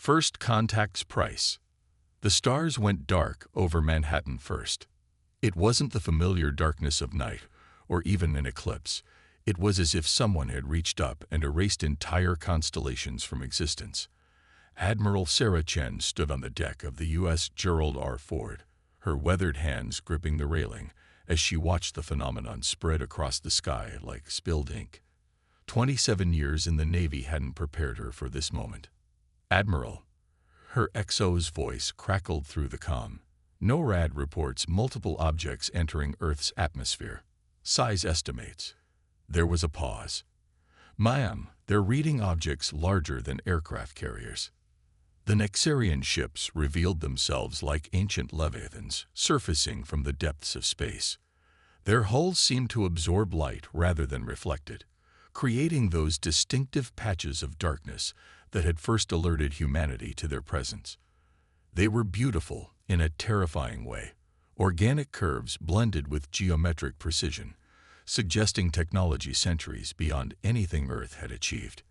First contact's price. The stars went dark over Manhattan first. It wasn't the familiar darkness of night, or even an eclipse. It was as if someone had reached up and erased entire constellations from existence. Admiral Sarah Chen stood on the deck of the U.S. Gerald R. Ford, her weathered hands gripping the railing, as she watched the phenomenon spread across the sky like spilled ink. 27 years in the Navy hadn't prepared her for this moment. "Admiral." Her XO's voice crackled through the comm. "NORAD reports multiple objects entering Earth's atmosphere. Size estimates." There was a pause. "Ma'am, they're reading objects larger than aircraft carriers." The Nexarian ships revealed themselves like ancient leviathans surfacing from the depths of space. Their hulls seemed to absorb light rather than reflect it, creating those distinctive patches of darkness that had first alerted humanity to their presence. They were beautiful in a terrifying way, organic curves blended with geometric precision, suggesting technology centuries beyond anything Earth had achieved.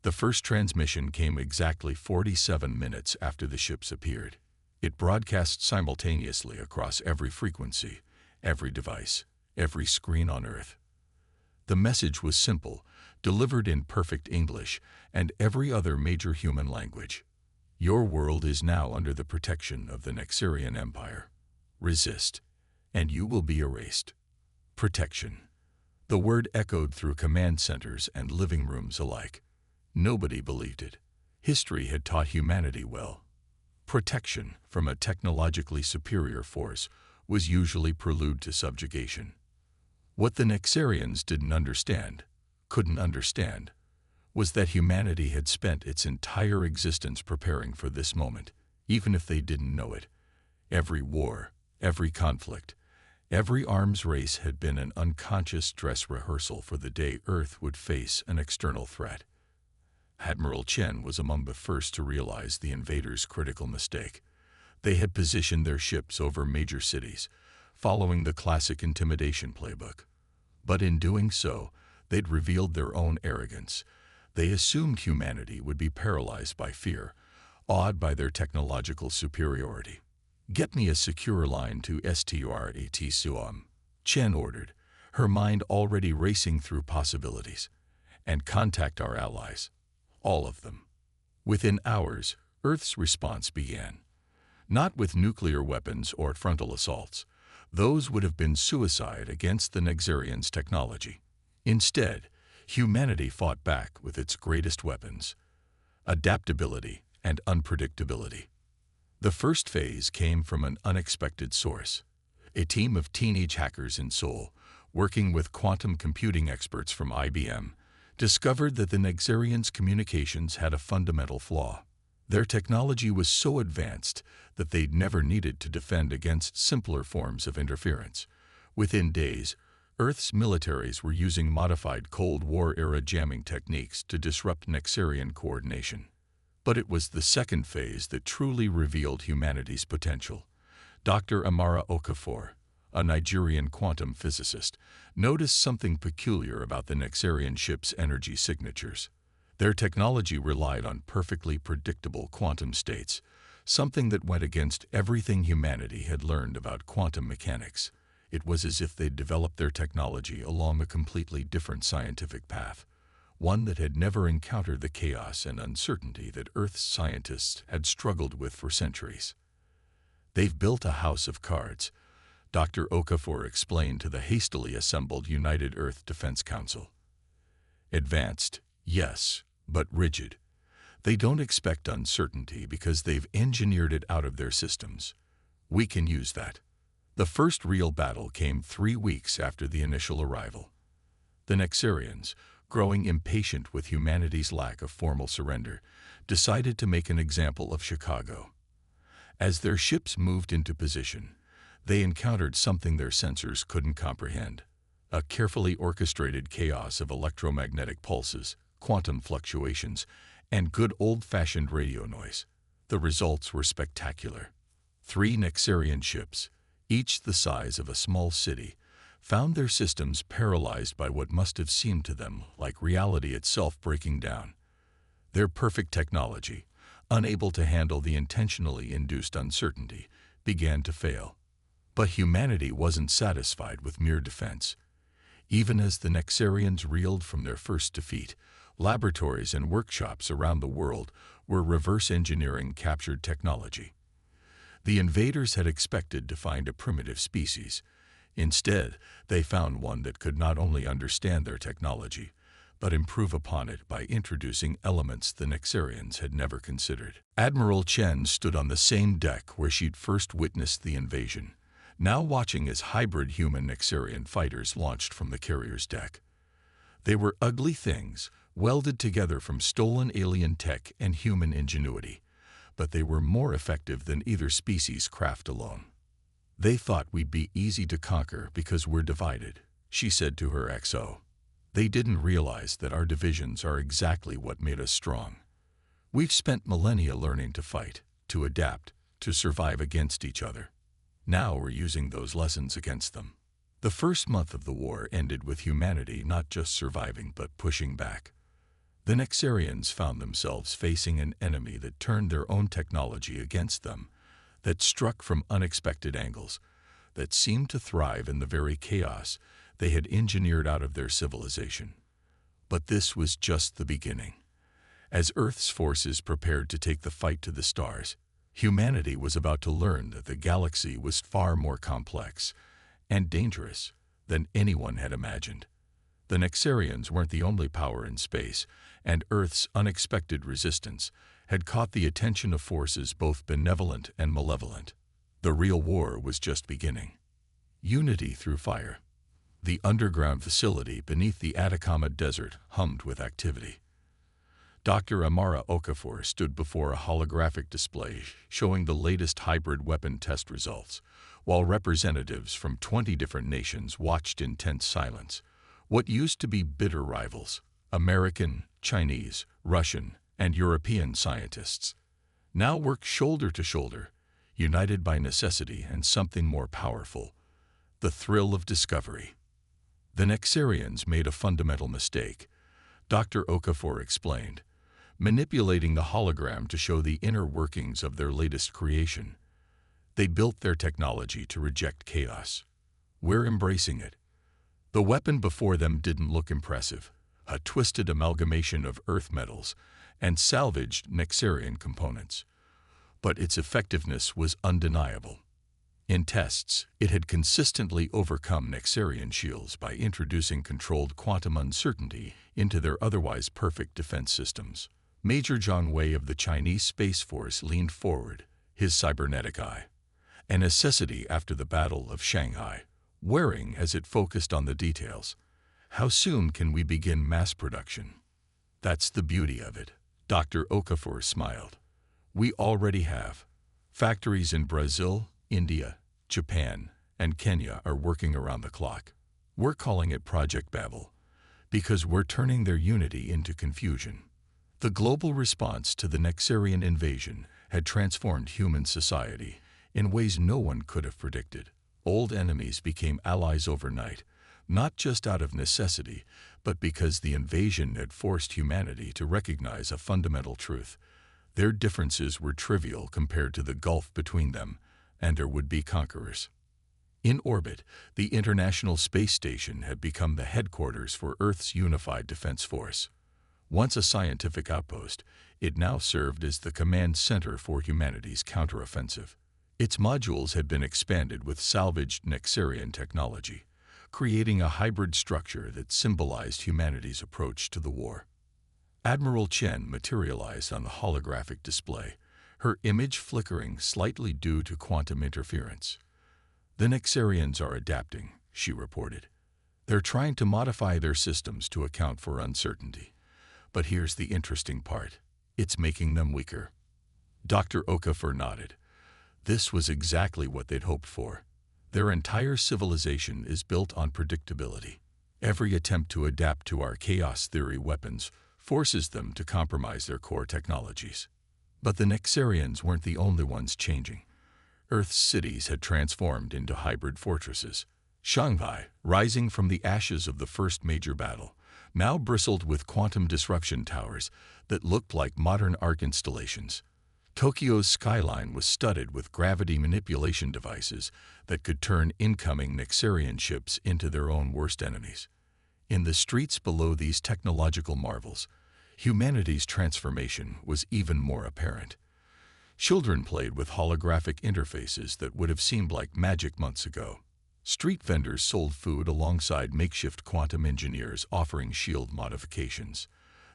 The first transmission came exactly 47 minutes after the ships appeared. It broadcast simultaneously across every frequency, every device, every screen on Earth. The message was simple, delivered in perfect English and every other major human language. Your world is now under the protection of the Nexarian Empire. Resist, and you will be erased. Protection. The word echoed through command centers and living rooms alike. Nobody believed it. History had taught humanity well. Protection from a technologically superior force was usually prelude to subjugation. What the Nexarians couldn't understand, was that humanity had spent its entire existence preparing for this moment, even if they didn't know it. Every war, every conflict, every arms race had been an unconscious dress rehearsal for the day Earth would face an external threat. Admiral Chen was among the first to realize the invaders' critical mistake. They had positioned their ships over major cities, following the classic intimidation playbook. But in doing so, they'd revealed their own arrogance. They assumed humanity would be paralyzed by fear, awed by their technological superiority. "Get me a secure line to Strat Suam," Chen ordered, her mind already racing through possibilities. "And contact our allies. All of them." Within hours, Earth's response began. Not with nuclear weapons or frontal assaults. Those would have been suicide against the Nexarians' technology. Instead, humanity fought back with its greatest weapons: adaptability and unpredictability. The first phase came from an unexpected source. A team of teenage hackers in Seoul, working with quantum computing experts from IBM, discovered that the Nexarians' communications had a fundamental flaw. Their technology was so advanced that they'd never needed to defend against simpler forms of interference. Within days, Earth's militaries were using modified Cold War-era jamming techniques to disrupt Nexarian coordination. But it was the second phase that truly revealed humanity's potential. Dr. Amara Okafor, a Nigerian quantum physicist, noticed something peculiar about the Nexarian ships' energy signatures. Their technology relied on perfectly predictable quantum states, something that went against everything humanity had learned about quantum mechanics. It was as if they'd developed their technology along a completely different scientific path, one that had never encountered the chaos and uncertainty that Earth's scientists had struggled with for centuries. "They've built a house of cards," Dr. Okafor explained to the hastily assembled United Earth Defense Council. "Advanced, yes, but rigid. They don't expect uncertainty because they've engineered it out of their systems. We can use that." The first real battle came 3 weeks after the initial arrival. The Nexarians, growing impatient with humanity's lack of formal surrender, decided to make an example of Chicago. As their ships moved into position, they encountered something their sensors couldn't comprehend: a carefully orchestrated chaos of electromagnetic pulses, quantum fluctuations, and good old-fashioned radio noise. The results were spectacular. 3 Nexarian ships, each the size of a small city, found their systems paralyzed by what must have seemed to them like reality itself breaking down. Their perfect technology, unable to handle the intentionally induced uncertainty, began to fail. But humanity wasn't satisfied with mere defense. Even as the Nexarians reeled from their first defeat, laboratories and workshops around the world were reverse engineering captured technology. The invaders had expected to find a primitive species. Instead, they found one that could not only understand their technology, but improve upon it by introducing elements the Nexarians had never considered. Admiral Chen stood on the same deck where she'd first witnessed the invasion, now watching as hybrid human Nexarian fighters launched from the carrier's deck. They were ugly things, welded together from stolen alien tech and human ingenuity, but they were more effective than either species' craft alone. "They thought we'd be easy to conquer because we're divided," she said to her XO. "They didn't realize that our divisions are exactly what made us strong. We've spent millennia learning to fight, to adapt, to survive against each other. Now we're using those lessons against them." The first month of the war ended with humanity not just surviving but pushing back. The Nexarians found themselves facing an enemy that turned their own technology against them, that struck from unexpected angles, that seemed to thrive in the very chaos they had engineered out of their civilization. But this was just the beginning. As Earth's forces prepared to take the fight to the stars, humanity was about to learn that the galaxy was far more complex and dangerous than anyone had imagined. The Nexarians weren't the only power in space, and Earth's unexpected resistance had caught the attention of forces both benevolent and malevolent. The real war was just beginning. Unity through fire. The underground facility beneath the Atacama Desert hummed with activity. Dr. Amara Okafor stood before a holographic display showing the latest hybrid weapon test results, while representatives from 20 different nations watched in tense silence. What used to be bitter rivals, American, Chinese, Russian, and European scientists, now worked shoulder to shoulder, united by necessity and something more powerful, the thrill of discovery. The Nexarians made a fundamental mistake, Dr. Okafor explained, manipulating the hologram to show the inner workings of their latest creation. They built their technology to reject chaos. We're embracing it. The weapon before them didn't look impressive, a twisted amalgamation of Earth metals and salvaged Nexarian components. But its effectiveness was undeniable. In tests, it had consistently overcome Nexarian shields by introducing controlled quantum uncertainty into their otherwise perfect defense systems. Major Zhang Wei of the Chinese Space Force leaned forward, his cybernetic eye, a necessity after the Battle of Shanghai, wearing as it focused on the details. "How soon can we begin mass production?" "That's the beauty of it," Dr. Okafor smiled. "We already have. Factories in Brazil, India, Japan, and Kenya are working around the clock. We're calling it Project Babel, because we're turning their unity into confusion." The global response to the Nexarian invasion had transformed human society in ways no one could have predicted. Old enemies became allies overnight, not just out of necessity, but because the invasion had forced humanity to recognize a fundamental truth. Their differences were trivial compared to the gulf between them and their would-be conquerors. In orbit, the International Space Station had become the headquarters for Earth's unified defense force. Once a scientific outpost, it now served as the command center for humanity's counteroffensive. Its modules had been expanded with salvaged Nexarian technology, creating a hybrid structure that symbolized humanity's approach to the war. Admiral Chen materialized on the holographic display, her image flickering slightly due to quantum interference. "The Nexarians are adapting," she reported. "They're trying to modify their systems to account for uncertainty. But here's the interesting part. It's making them weaker." Dr. Okafor nodded. This was exactly what they'd hoped for. Their entire civilization is built on predictability. Every attempt to adapt to our chaos theory weapons forces them to compromise their core technologies. But the Nexarians weren't the only ones changing. Earth's cities had transformed into hybrid fortresses. Shanghai, rising from the ashes of the first major battle, now bristled with quantum disruption towers that looked like modern arc installations. Tokyo's skyline was studded with gravity manipulation devices that could turn incoming Nexarian ships into their own worst enemies. In the streets below these technological marvels, humanity's transformation was even more apparent. Children played with holographic interfaces that would have seemed like magic months ago. Street vendors sold food alongside makeshift quantum engineers offering shield modifications.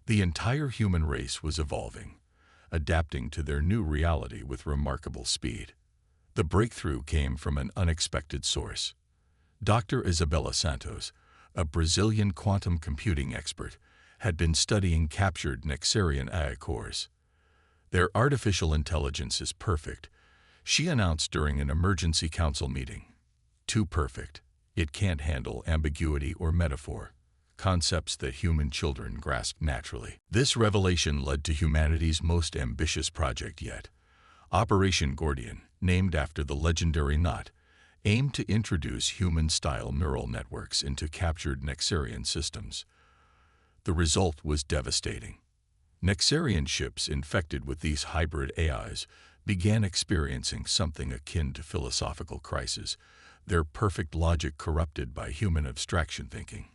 The entire human race was evolving, adapting to their new reality with remarkable speed. The breakthrough came from an unexpected source. Dr. Isabella Santos, a Brazilian quantum computing expert, had been studying captured Nexarian AI cores. "Their artificial intelligence is perfect," she announced during an emergency council meeting. "Too perfect. It can't handle ambiguity or metaphor, concepts that human children grasp naturally." This revelation led to humanity's most ambitious project yet. Operation Gordian, named after the legendary knot, aimed to introduce human-style neural networks into captured Nexarian systems. The result was devastating. Nexarian ships infected with these hybrid AIs began experiencing something akin to philosophical crisis, their perfect logic corrupted by human abstraction thinking.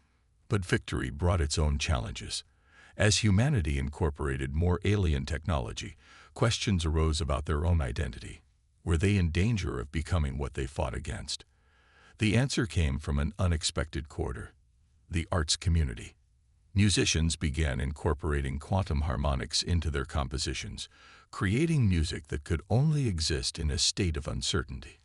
But victory brought its own challenges. As humanity incorporated more alien technology, questions arose about their own identity. Were they in danger of becoming what they fought against? The answer came from an unexpected quarter: the arts community. Musicians began incorporating quantum harmonics into their compositions, creating music that could only exist in a state of uncertainty.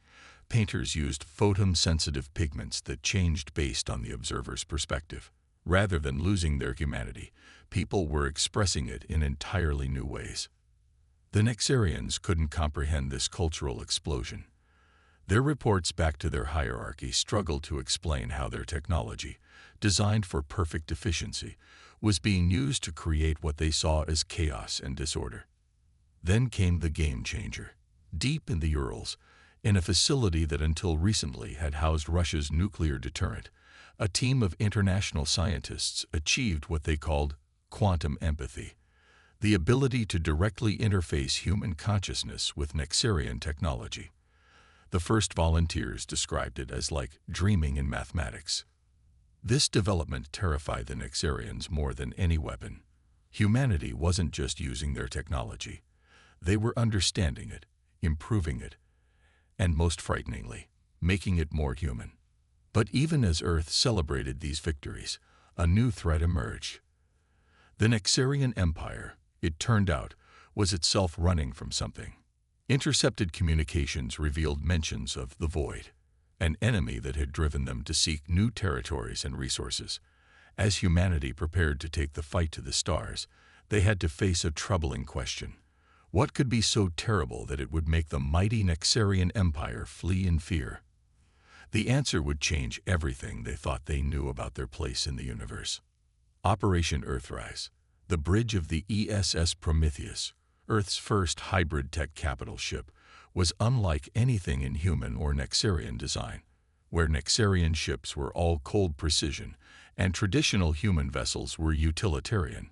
Painters used photon-sensitive pigments that changed based on the observer's perspective. Rather than losing their humanity, people were expressing it in entirely new ways. The Nexarians couldn't comprehend this cultural explosion. Their reports back to their hierarchy struggled to explain how their technology, designed for perfect efficiency, was being used to create what they saw as chaos and disorder. Then came the game changer. Deep in the Urals, in a facility that until recently had housed Russia's nuclear deterrent, a team of international scientists achieved what they called quantum empathy, the ability to directly interface human consciousness with Nexarian technology. The first volunteers described it as like dreaming in mathematics. This development terrified the Nexarians more than any weapon. Humanity wasn't just using their technology. They were understanding it, improving it, and most frighteningly, making it more human. But even as Earth celebrated these victories, a new threat emerged. The Nexarian Empire, it turned out, was itself running from something. Intercepted communications revealed mentions of the Void, an enemy that had driven them to seek new territories and resources. As humanity prepared to take the fight to the stars, they had to face a troubling question. What could be so terrible that it would make the mighty Nexarian Empire flee in fear? The answer would change everything they thought they knew about their place in the universe. Operation Earthrise, the bridge of the ESS Prometheus, Earth's first hybrid tech capital ship, was unlike anything in human or Nexarian design. Where Nexarian ships were all cold precision and traditional human vessels were utilitarian,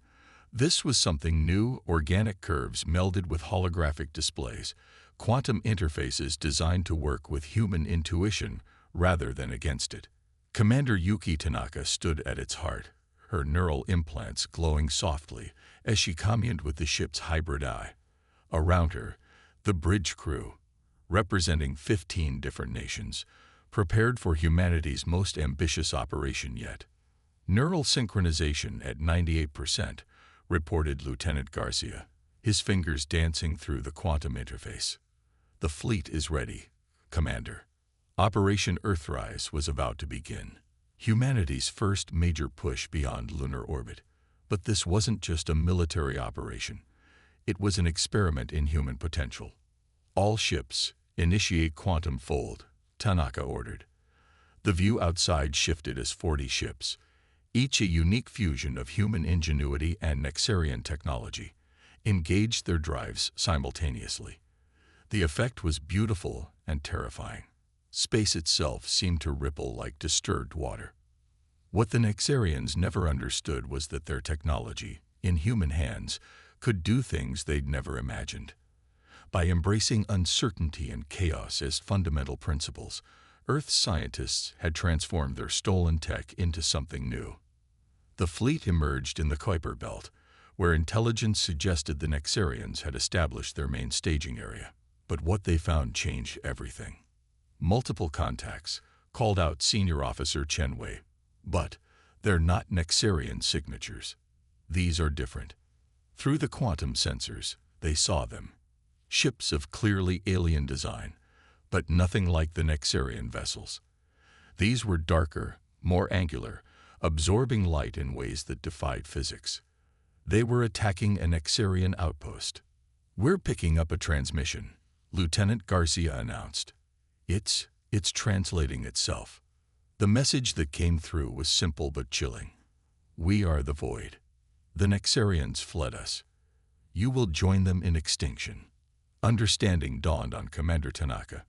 this was something new: organic curves melded with holographic displays, quantum interfaces designed to work with human intuition rather than against it. Commander Yuki Tanaka stood at its heart, her neural implants glowing softly as she communed with the ship's hybrid eye. Around her, the bridge crew, representing 15 different nations, prepared for humanity's most ambitious operation yet. Neural synchronization at 98%, reported Lieutenant Garcia, his fingers dancing through the quantum interface. "The fleet is ready, Commander." Operation Earthrise was about to begin, humanity's first major push beyond lunar orbit. But this wasn't just a military operation. It was an experiment in human potential. "All ships, initiate quantum fold," Tanaka ordered. The view outside shifted as 40 ships, each a unique fusion of human ingenuity and Nexarian technology, engaged their drives simultaneously. The effect was beautiful and terrifying. Space itself seemed to ripple like disturbed water. What the Nexarians never understood was that their technology, in human hands, could do things they'd never imagined. By embracing uncertainty and chaos as fundamental principles, Earth's scientists had transformed their stolen tech into something new. The fleet emerged in the Kuiper Belt, where intelligence suggested the Nexarians had established their main staging area. But what they found changed everything. Multiple contacts called out Senior Officer Chen Wei. But they're not Nexarian signatures. These are different. Through the quantum sensors, they saw them. Ships of clearly alien design, but nothing like the Nexarian vessels. These were darker, more angular, absorbing light in ways that defied physics. They were attacking a Nexarian outpost. "We're picking up a transmission," Lieutenant Garcia announced. It's translating itself." The message that came through was simple but chilling. "We are the void. The Nexarians fled us. You will join them in extinction." Understanding dawned on Commander Tanaka.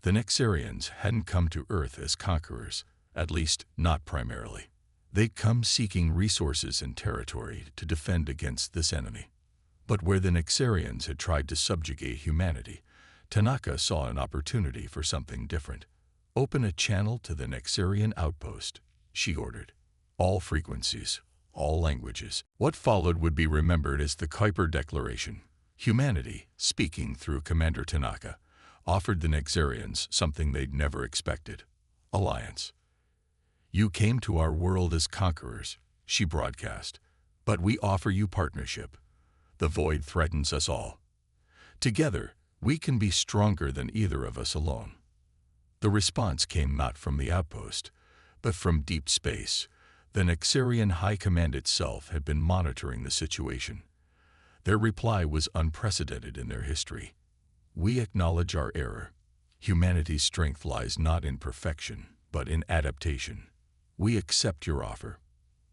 The Nexarians hadn't come to Earth as conquerors, at least not primarily. They'd come seeking resources and territory to defend against this enemy. But where the Nexarians had tried to subjugate humanity, Tanaka saw an opportunity for something different. "Open a channel to the Nexarian outpost," she ordered. "All frequencies, all languages." What followed would be remembered as the Kuiper Declaration. Humanity, speaking through Commander Tanaka, offered the Nexarians something they'd never expected: alliance. "You came to our world as conquerors," she broadcast, "but we offer you partnership. The void threatens us all. Together, we can be stronger than either of us alone." The response came not from the outpost, but from deep space. The Nexarian High Command itself had been monitoring the situation. Their reply was unprecedented in their history. "We acknowledge our error. Humanity's strength lies not in perfection, but in adaptation. We accept your offer."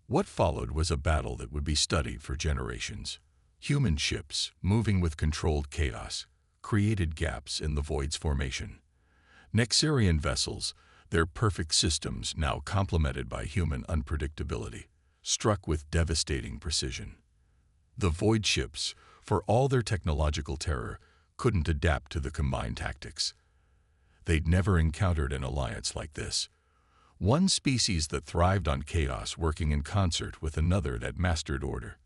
What followed was a battle that would be studied for generations. Human ships, moving with controlled chaos, created gaps in the void's formation. Nexarian vessels, their perfect systems now complemented by human unpredictability, struck with devastating precision. The void ships, for all their technological terror, couldn't adapt to the combined tactics. They'd never encountered an alliance like this. One species that thrived on chaos working in concert with another that mastered order.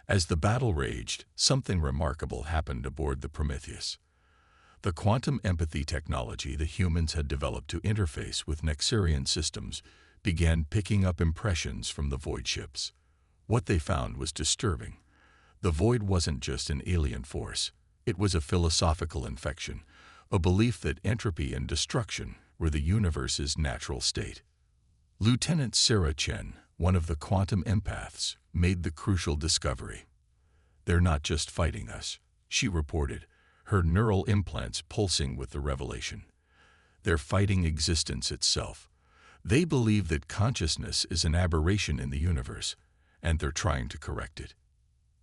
As the battle raged, something remarkable happened aboard the Prometheus. The quantum empathy technology the humans had developed to interface with Nexarian systems began picking up impressions from the void ships. What they found was disturbing. The void wasn't just an alien force. It was a philosophical infection, a belief that entropy and destruction were the universe's natural state. Lieutenant Sarah Chen, one of the quantum empaths, made the crucial discovery. "They're not just fighting us," she reported, her neural implants pulsing with the revelation. "They're fighting existence itself. They believe that consciousness is an aberration in the universe, and they're trying to correct it."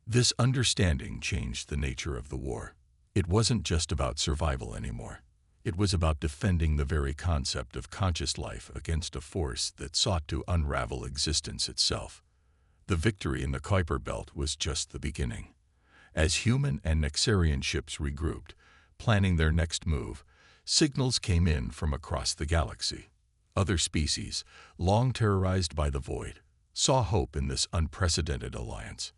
This understanding changed the nature of the war. It wasn't just about survival anymore. It was about defending the very concept of conscious life against a force that sought to unravel existence itself. The victory in the Kuiper Belt was just the beginning. As human and Nexarian ships regrouped, planning their next move, signals came in from across the galaxy. Other species, long terrorized by the void, saw hope in this unprecedented alliance.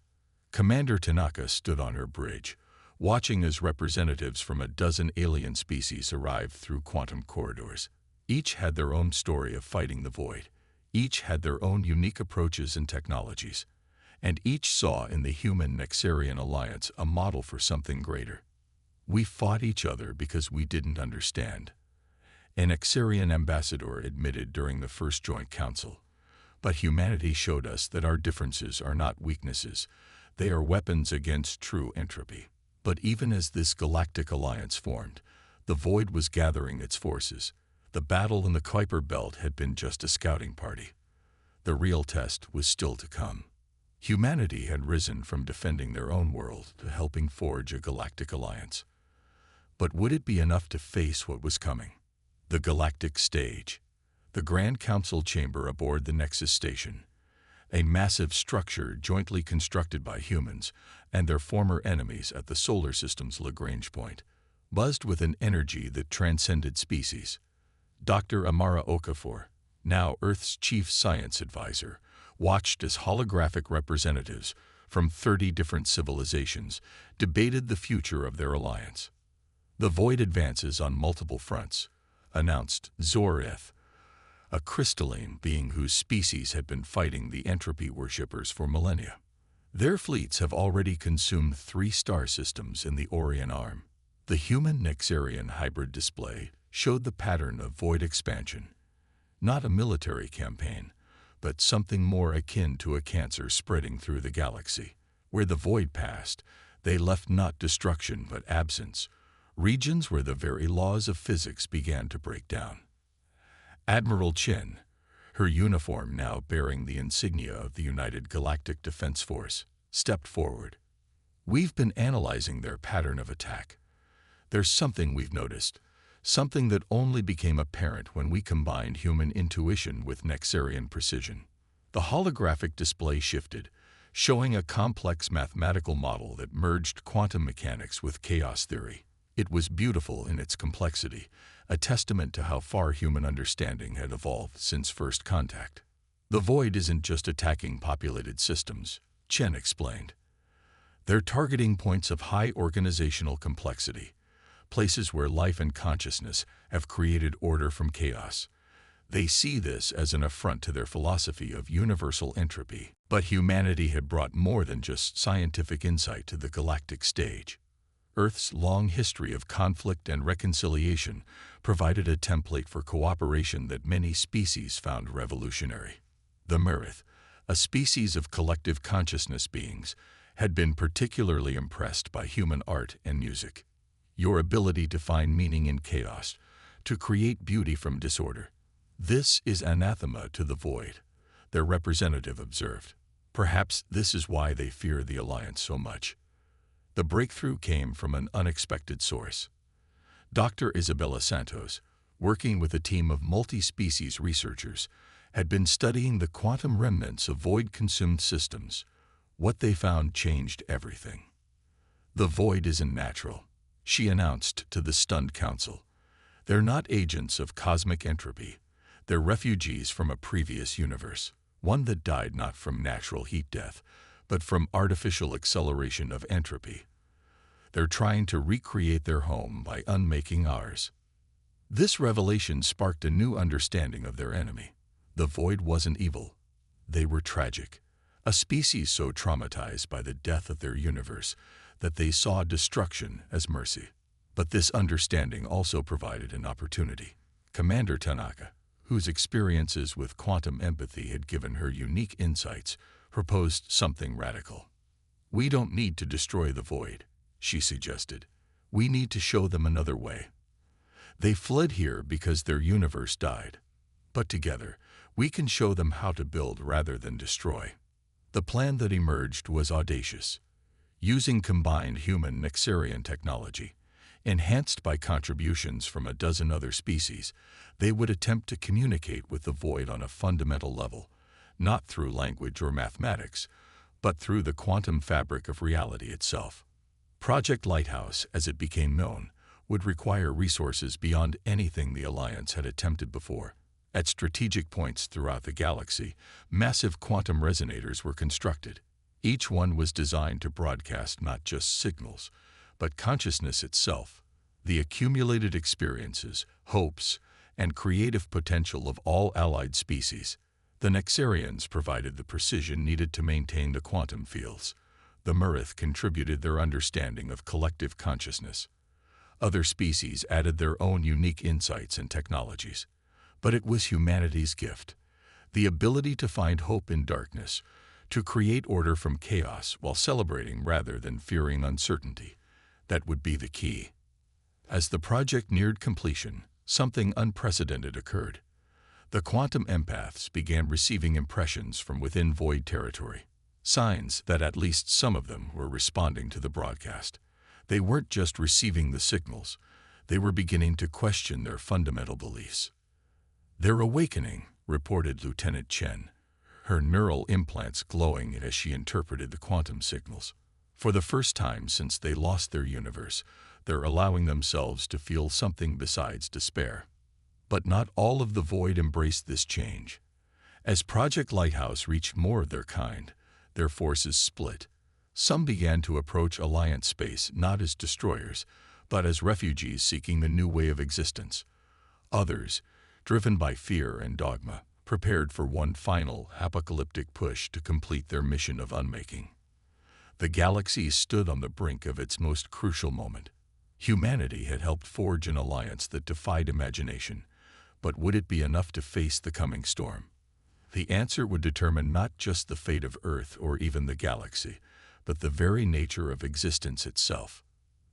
Commander Tanaka stood on her bridge, watching as representatives from a dozen alien species arrived through quantum corridors. Each had their own story of fighting the void. Each had their own unique approaches and technologies. And each saw in the human-Nexarian alliance a model for something greater. "We fought each other because we didn't understand," an Nexarian ambassador admitted during the first Joint Council. "But humanity showed us that our differences are not weaknesses. They are weapons against true entropy." But even as this galactic alliance formed, the void was gathering its forces. The battle in the Kuiper Belt had been just a scouting party. The real test was still to come. Humanity had risen from defending their own world to helping forge a galactic alliance. But would it be enough to face what was coming? The galactic stage. The Grand Council chamber aboard the Nexus station. a massive structure jointly constructed by humans and their former enemies at the solar system's Lagrange point, buzzed with an energy that transcended species. Dr. Amara Okafor, now Earth's chief science advisor, watched as holographic representatives from 30 different civilizations debated the future of their alliance. The Void advances on multiple fronts, announced Zorith, a crystalline being whose species had been fighting the entropy worshippers for millennia. Their fleets have already consumed 3 star systems in the Orion Arm. The human-Nexarian hybrid display showed the pattern of Void expansion, not a military campaign, but something more akin to a cancer spreading through the galaxy. Where the Void passed, they left not destruction but absence, regions where the very laws of physics began to break down. Admiral Chen, her uniform now bearing the insignia of the United Galactic Defense Force, stepped forward. "We've been analyzing their pattern of attack. There's something we've noticed, something that only became apparent when we combined human intuition with Nexarian precision." The holographic display shifted, showing a complex mathematical model that merged quantum mechanics with chaos theory. It was beautiful in its complexity, a testament to how far human understanding had evolved since first contact. "The Void isn't just attacking populated systems," Chen explained. "They're targeting points of high organizational complexity, places where life and consciousness have created order from chaos. They see this as an affront to their philosophy of universal entropy." But humanity had brought more than just scientific insight to the galactic stage. Earth's long history of conflict and reconciliation provided a template for cooperation that many species found revolutionary. The Mirith, a species of collective consciousness beings, had been particularly impressed by human art and music. "Your ability to find meaning in chaos, to create beauty from disorder. This is anathema to the Void," their representative observed. "Perhaps this is why they fear the Alliance so much." The breakthrough came from an unexpected source. Dr. Isabella Santos, working with a team of multi-species researchers, had been studying the quantum remnants of Void-consumed systems. What they found changed everything. "The Void isn't natural," she announced to the stunned council. "They're not agents of cosmic entropy. They're refugees from a previous universe, one that died not from natural heat death, but from artificial acceleration of entropy. They're trying to recreate their home by unmaking ours." This revelation sparked a new understanding of their enemy. The Void wasn't evil. They were tragic, a species so traumatized by the death of their universe that they saw destruction as mercy. But this understanding also provided an opportunity. Commander Tanaka, whose experiences with quantum empathy had given her unique insights, proposed something radical. "We don't need to destroy the Void," she suggested. "We need to show them another way. They fled here because their universe died. But together, we can show them how to build rather than destroy." The plan that emerged was audacious. Using combined human-Nexarian technology, enhanced by contributions from a dozen other species, they would attempt to communicate with the Void on a fundamental level, not through language or mathematics, but through the quantum fabric of reality itself. Project Lighthouse, as it became known, would require resources beyond anything the Alliance had attempted before. At strategic points throughout the galaxy, massive quantum resonators were constructed. Each one was designed to broadcast not just signals, but consciousness itself, the accumulated experiences, hopes, and creative potential of all allied species. The Nexarians provided the precision needed to maintain the quantum fields. The Mirith contributed their understanding of collective consciousness. Other species added their own unique insights and technologies. But it was humanity's gift, the ability to find hope in darkness, to create order from chaos while celebrating rather than fearing uncertainty. That would be the key. As the project neared completion, something unprecedented occurred. The quantum empaths began receiving impressions from within Void territory, signs that at least some of them were responding to the broadcast. They weren't just receiving the signals, they were beginning to question their fundamental beliefs. "They're awakening," reported Lieutenant Chen, her neural implants glowing as she interpreted the quantum signals. For the first time since they lost their universe, they're allowing themselves to feel something besides despair. But not all of the void embraced this change. As Project Lighthouse reached more of their kind, their forces split. Some began to approach Alliance space not as destroyers, but as refugees seeking a new way of existence. Others, driven by fear and dogma, prepared for one final apocalyptic push to complete their mission of unmaking. The galaxy stood on the brink of its most crucial moment. Humanity had helped forge an alliance that defied imagination, but would it be enough to face the coming storm? The answer would determine not just the fate of Earth or even the galaxy, but the very nature of existence itself.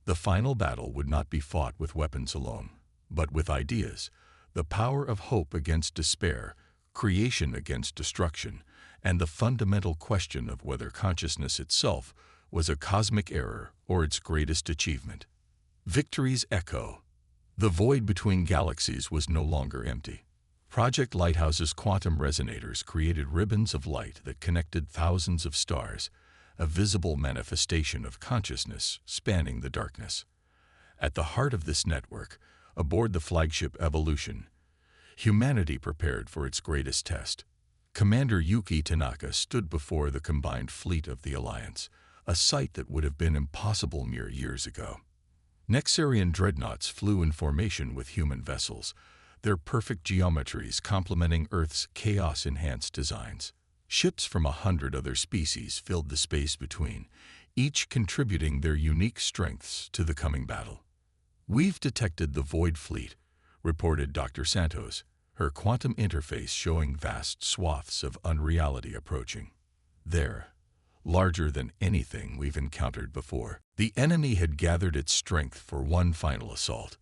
The final battle would not be fought with weapons alone, but with ideas, the power of hope against despair, creation against destruction, and the fundamental question of whether consciousness itself was a cosmic error or its greatest achievement. Victory's echo. The void between galaxies was no longer empty. Project Lighthouse's quantum resonators created ribbons of light that connected thousands of stars, a visible manifestation of consciousness spanning the darkness. At the heart of this network, aboard the flagship Evolution, humanity prepared for its greatest test. Commander Yuki Tanaka stood before the combined fleet of the Alliance, a sight that would have been impossible mere years ago. Nexarian dreadnoughts flew in formation with human vessels, their perfect geometries complementing Earth's chaos-enhanced designs. Ships from 100 other species filled the space between, each contributing their unique strengths to the coming battle. "We've detected the Void Fleet," reported Dr. Santos, her quantum interface showing vast swaths of unreality approaching. They're larger than anything we've encountered before. The enemy had gathered its strength for one final assault.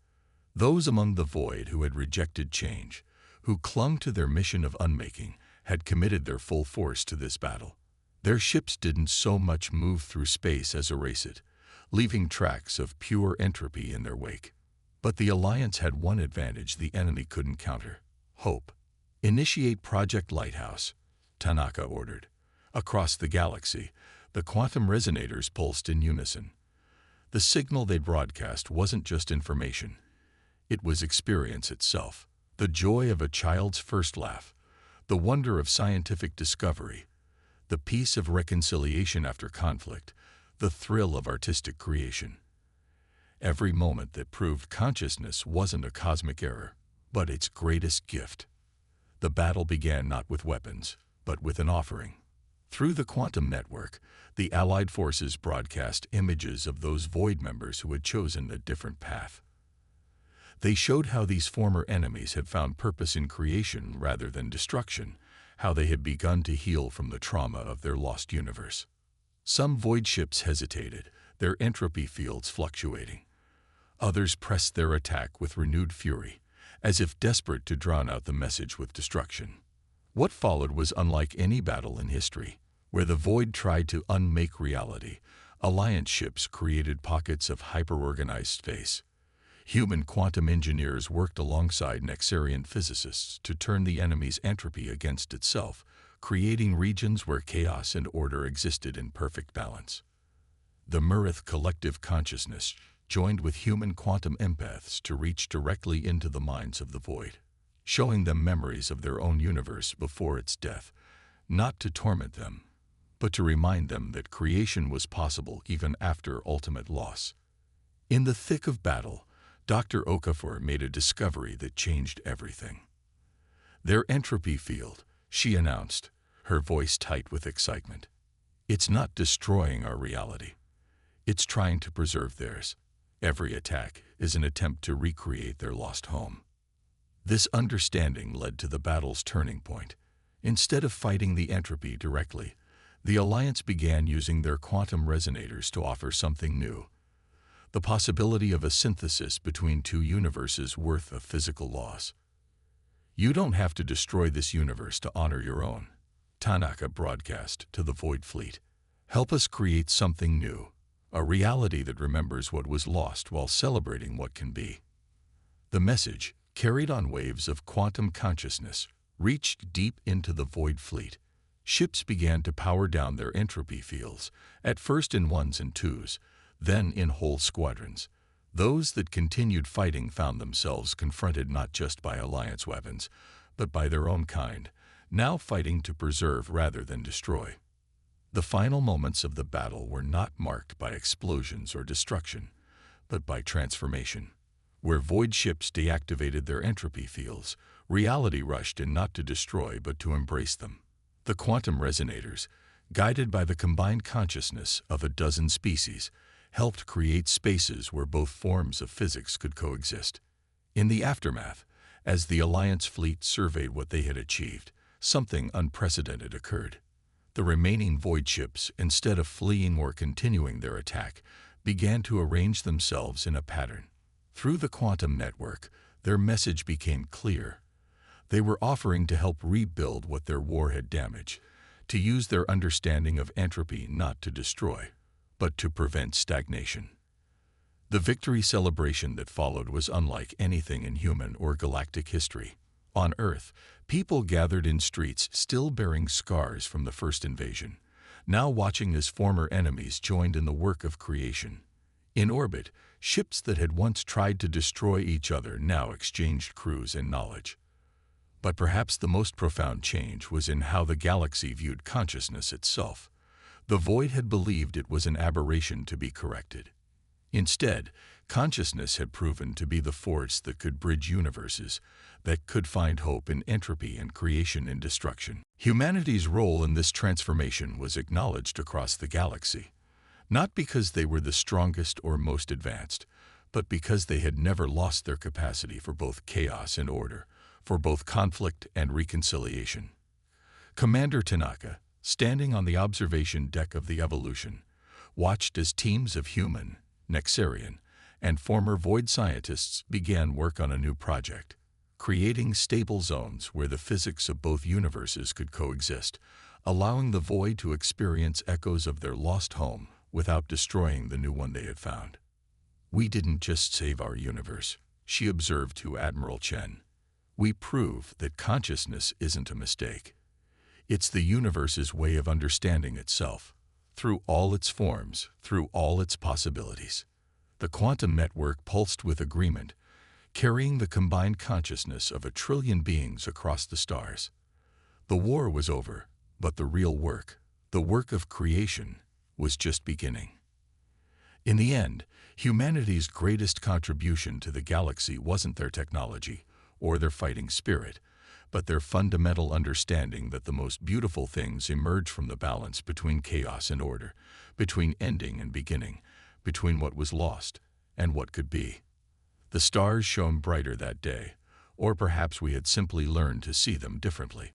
Those among the void who had rejected change, who clung to their mission of unmaking, had committed their full force to this battle. Their ships didn't so much move through space as erase it, leaving tracks of pure entropy in their wake. But the Alliance had one advantage the enemy couldn't counter: hope. "Initiate Project Lighthouse," Tanaka ordered. Across the galaxy, the quantum resonators pulsed in unison. The signal they broadcast wasn't just information. It was experience itself, the joy of a child's first laugh, the wonder of scientific discovery, the peace of reconciliation after conflict, the thrill of artistic creation. Every moment that proved consciousness wasn't a cosmic error, but its greatest gift. The battle began not with weapons, but with an offering. Through the quantum network, the Allied forces broadcast images of those void members who had chosen a different path. They showed how these former enemies had found purpose in creation rather than destruction, how they had begun to heal from the trauma of their lost universe. Some void ships hesitated, their entropy fields fluctuating. Others pressed their attack with renewed fury, as if desperate to drown out the message with destruction. What followed was unlike any battle in history. Where the void tried to unmake reality, Alliance ships created pockets of hyper-organized space. Human quantum engineers worked alongside Nexarian physicists to turn the enemy's entropy against itself, creating regions where chaos and order existed in perfect balance. The Murith collective consciousness joined with human quantum empaths to reach directly into the minds of the void, showing them memories of their own universe before its death, not to torment them, but to remind them that creation was possible even after ultimate loss. In the thick of battle, Dr. Okafor made a discovery that changed everything. "Their entropy field," she announced, her voice tight with excitement. "It's not destroying our reality. It's trying to preserve theirs. Every attack is an attempt to recreate their lost home." This understanding led to the battle's turning point. Instead of fighting the entropy directly, the Alliance began using their quantum resonators to offer something new: the possibility of a synthesis between two universes worth of physical loss. "You don't have to destroy this universe to honor your own," Tanaka broadcast to the Void Fleet. "Help us create something new, a reality that remembers what was lost while celebrating what can be." The message, carried on waves of quantum consciousness, reached deep into the Void Fleet, Ships began to power down their entropy fields, at first in ones and twos, then in whole squadrons. Those that continued fighting found themselves confronted not just by alliance weapons, but by their own kind, now fighting to preserve rather than destroy. The final moments of the battle were not marked by explosions or destruction, but by transformation. Where void ships deactivated their entropy fields, reality rushed in not to destroy but to embrace them. The quantum resonators, guided by the combined consciousness of a dozen species, helped create spaces where both forms of physics could coexist. In the aftermath, as the Alliance fleet surveyed what they had achieved, something unprecedented occurred. The remaining void ships, instead of fleeing or continuing their attack, began to arrange themselves in a pattern. Through the quantum network, their message became clear. They were offering to help rebuild what their war had damaged, to use their understanding of entropy not to destroy, but to prevent stagnation. The victory celebration that followed was unlike anything in human or galactic history. On Earth, people gathered in streets still bearing scars from the first invasion, now watching as former enemies joined in the work of creation. In orbit, ships that had once tried to destroy each other now exchanged crews and knowledge. But perhaps the most profound change was in how the galaxy viewed consciousness itself. The void had believed it was an aberration to be corrected. Instead, consciousness had proven to be the force that could bridge universes, that could find hope in entropy and creation in destruction. Humanity's role in this transformation was acknowledged across the galaxy, not because they were the strongest or most advanced, but because they had never lost their capacity for both chaos and order, for both conflict and reconciliation. Commander Tanaka, standing on the observation deck of the Evolution, watched as teams of human, Nexarian, and former Void scientists began work on a new project, creating stable zones where the physics of both universes could coexist, allowing the Void to experience echoes of their lost home without destroying the new one they had found. "We didn't just save our universe," she observed to Admiral Chen. "We prove that consciousness isn't a mistake. It's the universe's way of understanding itself, through all its forms, through all its possibilities." The quantum network pulsed with agreement, carrying the combined consciousness of 1 trillion beings across the stars. The war was over, but the real work, the work of creation, was just beginning. In the end, humanity's greatest contribution to the galaxy wasn't their technology or their fighting spirit, but their fundamental understanding that the most beautiful things emerge from the balance between chaos and order, between ending and beginning, between what was lost and what could be. The stars shone brighter that day, or perhaps we had simply learned to see them differently.